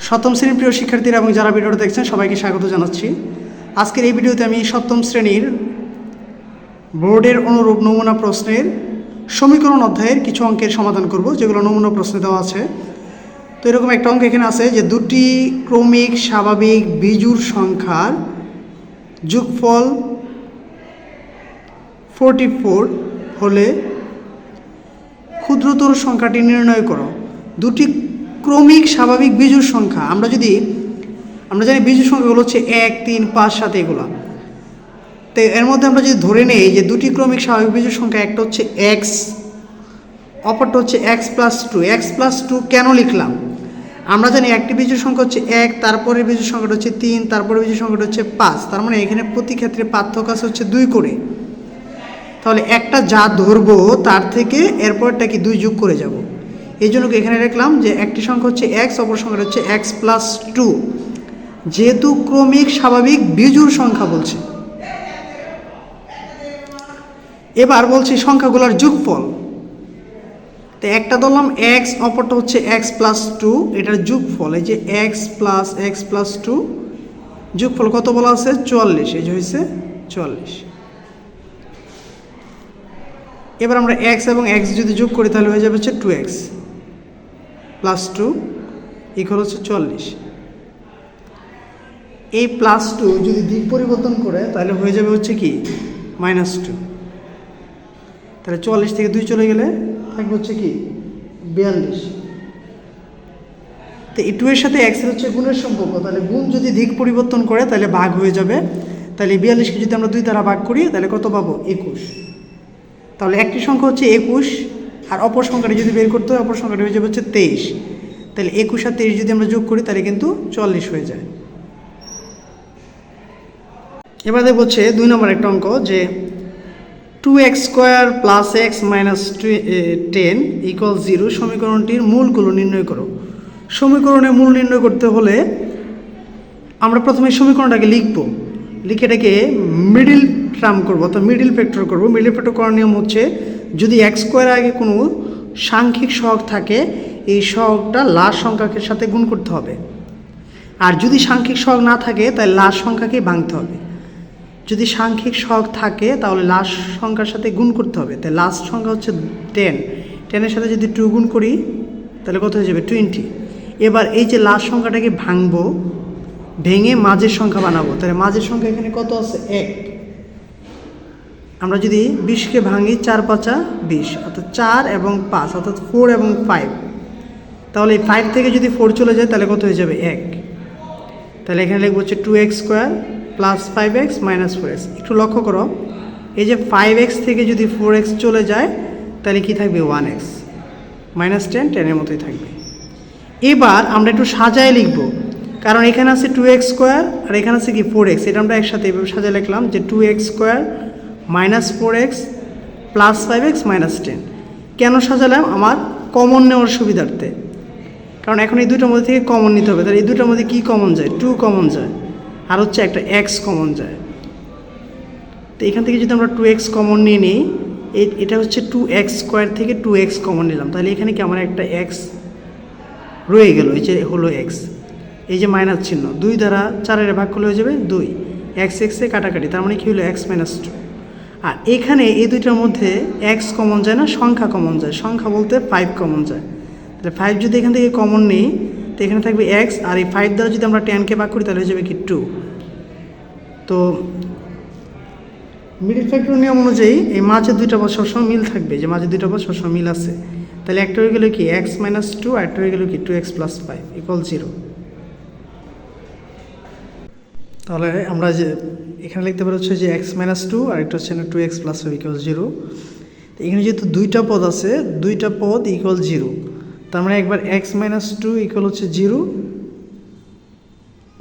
সপ্তম শ্রেণীর প্রিয় শিক্ষার্থীরা এবং যারা ভিডিওটা দেখছেন সবাইকে স্বাগত জানাচ্ছি। আজকের এই ভিডিওতে আমি সপ্তম শ্রেণীর বোর্ডের অনুরূপ নমুনা প্রশ্নের সমীকরণ অধ্যায়ের কিছু অঙ্কের সমাধান করব, যেগুলো নমুনা প্রশ্নে দেওয়া আছে। তো এরকম একটা অঙ্ক এখানে আছে যে দুটি ক্রমিক স্বাভাবিক বিজোড় সংখ্যার যোগফল 44 হলে ক্ষুদ্রতর সংখ্যাটি নির্ণয় করো। দুটি ক্রমিক স্বাভাবিক বিজোড় সংখ্যা, আমরা জানি বিজোড় সংখ্যাগুলো হচ্ছে 1, 3, 5, 7 এগুলো। তো এর মধ্যে আমরা যদি ধরে নেই যে দুটি ক্রমিক স্বাভাবিক বিজোড় সংখ্যা, একটা হচ্ছে x, অপরটা হচ্ছে x প্লাস 2। x প্লাস 2 কেন লিখলাম? আমরা জানি একটি বিজোড় সংখ্যা হচ্ছে 1, তারপরের বিজোড় সংখ্যাটা হচ্ছে 3, তারপরের বিজোড় সংখ্যাটা হচ্ছে 5। তার মানে এখানে প্রতি ক্ষেত্রে পার্থক্য আছে হচ্ছে 2 করে। তাহলে একটা যা ধরবো তার থেকে এরপরটা কি 2 যোগ করে যাব। এই জন্য এখানে লিখলাম যে একটি সংখ্যা হচ্ছে x, অপর সংখ্যাটা হচ্ছে x প্লাস 2, যেহেতু ক্রমিক স্বাভাবিক বিজোড় সংখ্যা বলছে। এবার বলছি সংখ্যাগুলোর যোগফল। তো একটা ধরলাম x, অপরটা হচ্ছে x প্লাস 2, এটার যোগফল এই যে x প্লাস 2 যোগফল কত বলা আছে? 44। এই যে হয়েছে 44। এবার আমরা x এবং x যদি যোগ করি তাহলে হয়ে যাবে হচ্ছে 2x প্লাস 2 ইকুয়াল হচ্ছে 40। এই প্লাস 2 যদি দিক পরিবর্তন করে তাহলে হয়ে যাবে হচ্ছে কি -2। তাহলে 44 থেকে 2 চলে গেলে থাকবে হচ্ছে কি 42। তো এই 2 এর সাথে x এর হচ্ছে গুণের সম্পর্ক, তাহলে গুণ যদি দিক পরিবর্তন করে তাহলে ভাগ হয়ে যাবে। তাহলে 42কে যদি আমরা 2 দ্বারা ভাগ করি তাহলে কত পাবো? 21। তাহলে একটি সংখ্যা হচ্ছে 21, আর অপর সংখ্যাটি যদি বের করতে হয় অপর সংখ্যাটি হয়ে যাবে হচ্ছে 23। তাহলে 21 আর 23 যদি আমরা যোগ করি তাহলে কিন্তু 40 হয়ে যায়। এবার দেখব হচ্ছে 2 নম্বর একটা অঙ্ক যে 2x square plus x minus 10 equal 0 সমীকরণটির মূলগুলো নির্ণয় করো। সমীকরণের মূল নির্ণয় করতে হলে আমরা প্রথমে সমীকরণটাকে লিখে এটাকে মিডিল টার্ম করবো, তো মিডিল ফ্যাক্টর করবো। মিডিল ফ্যাক্টর করার নিয়ম হচ্ছে যদি x স্কোয়ার আগে কোনো সাংখ্যিক সহগ থাকে, এই সহগটা লাস্ট সংখ্যার সাথে গুণ করতে হবে। আর যদি সাংখ্যিক সহগ না থাকে তাহলে লাস্ট সংখ্যাকেই ভাঙতে হবে। যদি সাংখ্যিক সহগ থাকে তাহলে লাস্ট সংখ্যার সাথে গুণ করতে হবে। তাই লাস্ট সংখ্যা হচ্ছে 10, 10 এর সাথে যদি 2 গুণ করি তাহলে কত হয়ে যাবে? 20। এবার এই যে লাস্ট সংখ্যাটাকে ভাঙবো, ভেঙে মাঝের সংখ্যা বানাবো। তাহলে মাঝের সংখ্যা এখানে কত আছে? 1। আমরা যদি 20কে ভাঙি 4 5 20, অর্থাৎ 4 এবং 5 অর্থাৎ 4 এবং 5। তাহলে এই 5 থেকে যদি 4 চলে যায় তাহলে কত হয়ে যাবে? 1। তাহলে এখানে লিখবো হচ্ছে 2x square plus 5x minus 4x। একটু লক্ষ্য করো, এই যে 5x থেকে যদি 4x চলে যায় তাহলে কি থাকবে? 1x -10, 10 মতোই থাকবে। এবার আমরা একটু সাজায় লিখব, কারণ এখানে আছে 2x স্কোয়ার আর এখানে আছে কি 4x। এটা আমরা একসাথে এভাবে সাজায় লিখলাম যে 2x square minus 4x plus 5x minus 10। কেন সাজালাম? আমার কমন নেওয়ার সুবিধার্থে, কারণ এখন এই দুটোর মধ্যে থেকে কমন নিতে হবে। তাহলে এই দুটোর মধ্যে কী কমন যায়? 2 কমন যায়, আর হচ্ছে একটা x কমন যায়। তো এখান থেকে যদি আমরা 2x কমন নিয়ে নিই, এটা হচ্ছে 2x স্কোয়ার থেকে 2x কমন নিলাম, তাহলে এখানে কি আমার একটা x রয়ে গেল, এই যে হলো x। এই যে মাইনাস চিহ্ন 2 দ্বারা 4 ভাগ করলে হয়ে যাবে 2, x এ কাটাকাটি, তার মানে কি হলো x মাইনাস 2। আর এখানে এই দুইটার মধ্যে x কমন যায় না, সংখ্যা কমন যায়। সংখ্যা বলতে 5 কমন যায়। তাহলে 5 যদি এখান থেকে কমন নিই তো এখানে থাকবে x, আর এই 5 দ্বারা যদি আমরা 10কে ভাগ করি তাহলে হয়ে যাবে কি 2। তো মিডিল ফ্যাক্টর নিয়ম অনুযায়ী এই মাঝের দুইটা পদ সবসময় মিল থাকবে, যে মাঝের দুইটা পদ সবসময় মিল আছে। তাহলে একটা হয়ে গেল কি x মাইনাস 2, আর একটা হয়ে গেল কি 2x প্লাস 5 ইকুয়াল 0। তাহলে আমরা যে এখানে লিখতে পারি হচ্ছে যে x মাইনাস 2 আর একটা হচ্ছে না 2x প্লাস 5 ইকুয়াল 0। তো এখানে যেহেতু দুইটা পদ আছে, দুইটা পদ ইকুয়াল 0, তার মানে একবার x মাইনাস 2 ইকুয়াল হচ্ছে 0,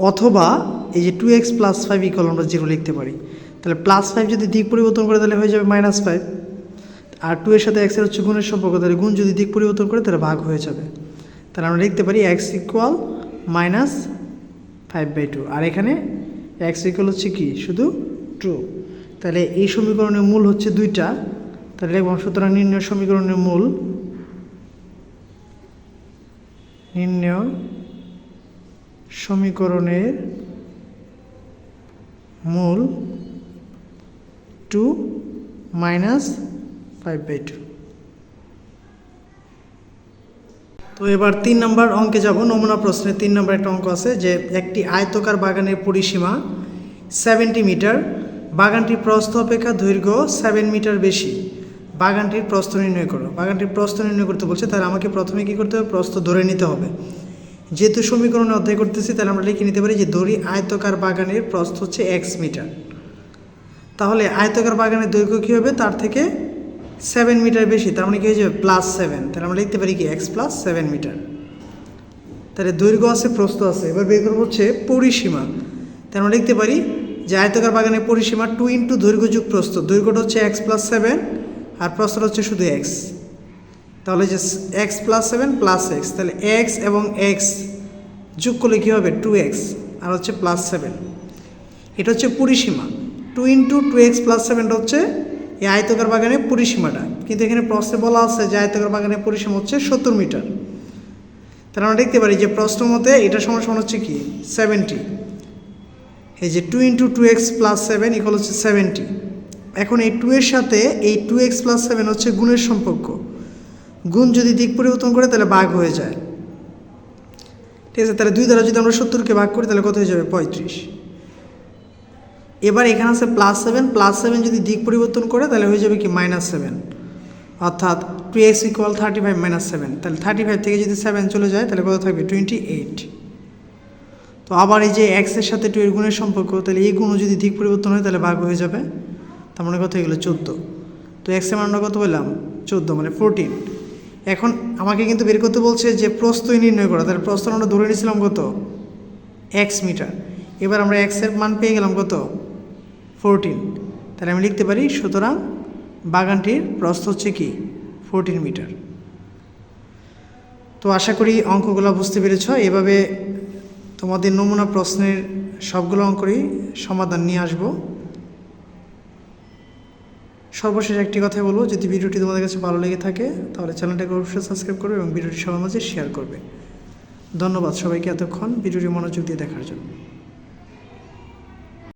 অথবা এই যে 2x প্লাস 5 ইকুয়াল আমরা 0 লিখতে পারি। তাহলে প্লাস 5 যদি দিক পরিবর্তন করে তাহলে হয়ে যাবে -5, আর 2 এর সাথে x এর হচ্ছে গুণের সম্পর্ক, তাহলে গুণ যদি দিক পরিবর্তন করে তাহলে ভাগ হয়ে যাবে। তাহলে আমরা লিখতে পারি x ইকুয়াল -5/2, আর এখানে x ইকুয়াল হচ্ছে কি শুধু 2। তাহলে এই সমীকরণের মূল হচ্ছে 2টা, তাহলে লিখব সুতরাং নির্ণয় সমীকরণের মূল সমীকরণের মূল 2 মাইনাস 5/2। তো এবার 3 নম্বর অঙ্কে যাব। নমুনা প্রশ্নে 3 নম্বর একটা অঙ্ক আছে যে একটি আয়তকার বাগানের পরিসীমা 70 মিটার, বাগানটির প্রস্থ অপেক্ষা দৈর্ঘ্য 7 মিটার বেশি, বাগানটির প্রস্থ নির্ণয় করো। বাগানটির প্রস্থ নির্ণয় করতে বলছে, তাহলে আমাকে প্রথমে কী করতে হবে? প্রস্থ ধরে নিতে হবে। যেহেতু সমীকরণে অধ্যায় করতেছি, তাহলে আমরা লিখে নিতে পারি যে ধরি আয়তকার বাগানের প্রস্থ হচ্ছে এক্স মিটার। তাহলে আয়তকার বাগানের দৈর্ঘ্য কী হবে? তার থেকে 7 মিটার বেশি, তার মানে কী হয়ে যাবে? +7। তাহলে আমরা লিখতে পারি কি এক্স প্লাস 7 মিটার। তাহলে দৈর্ঘ্য আছে, প্রস্থ আছে, এবার বের করবো হচ্ছে পরিসীমা। তাহলে আমরা লিখতে পারি যে আয়তকার বাগানের পরিসীমা 2 ইন্টু দৈর্ঘ্য যোগ প্রস্থ। দৈর্ঘ্যটা হচ্ছে এক্স প্লাস 7 আর প্রস্থটা হচ্ছে শুধু এক্স। তাহলে যে এক্স প্লাস 7 প্লাস এক্স, তাহলে এক্স এবং এক্স যোগ করলে কী হবে? 2x আর হচ্ছে +7। এটা হচ্ছে পরিসীমা। 2 ইন্টু 2x প্লাস 7টা হচ্ছে এই আয়তকার বাগানের পরিসীমাটা। কিন্তু এখানে প্রশ্নে বলা আছে যে আয়তকার বাগানের পরিসীমা হচ্ছে 70 মিটার। তাহলে আমরা দেখতে পারি যে প্রশ্ন মতে এটা সমান সমান হচ্ছে কি 70। এই যে 2 ইন্টু 2x প্লাস 7 ইকুয়াল হচ্ছে 70। এখন এই 2 এর সাথে এই 2x প্লাস 7 হচ্ছে গুণের সম্পর্ক। গুণ যদি দিক পরিবর্তন করে তাহলে ভাগ হয়ে যায়, ঠিক আছে? তাহলে 2 দ্বারা যদি আমরা 70কে ভাগ করি তাহলে কত হয়ে যাবে? 35। এবার এখানে আছে +7, +7 যদি দিক পরিবর্তন করে তাহলে হয়ে যাবে কি -7, অর্থাৎ 2x ইকুয়াল 35 - 7। তাহলে 35 থেকে যদি 7 চলে যায় তাহলে কত থাকবে? 28। তো আবার এই যে x এর সাথে 2 এর গুণের সম্পর্ক, তাহলে এই গুণও যদি দিক পরিবর্তন হয় তাহলে ভাগ হয়ে যাবে। তার মানে কত হয়ে গেলো? 14। তো x এর মানটা কত পেলাম? 14 মানে 14। এখন আমাকে কিন্তু বের করতে বলছে যে প্রস্থই নির্ণয় করা। তাহলে প্রস্থ আমরা ধরে নিয়েছিলাম কত? x metre. এবার আমরা x এর মান পেয়ে গেলাম কত? 14। তাহলে আমি লিখতে পারি সুতরাং বাগানটির প্রস্থ হচ্ছে কি 14 মিটার। তো আশা করি অঙ্কগুলো বুঝতে পেরেছ। এভাবে তোমাদের নমুনা প্রশ্নের সবগুলো অঙ্কই সমাধান নিয়ে আসব। সর্বশেষ একটি কথাই বলবো, যদি ভিডিওটি তোমাদের কাছে ভালো লেগে থাকে তাহলে চ্যানেলটাকে অবশ্যই সাবস্ক্রাইব করবে এবং ভিডিওটি সবার মাঝে শেয়ার করবে। ধন্যবাদ সবাইকে এতক্ষণ ভিডিওটি মনোযোগ দিয়ে দেখার জন্য।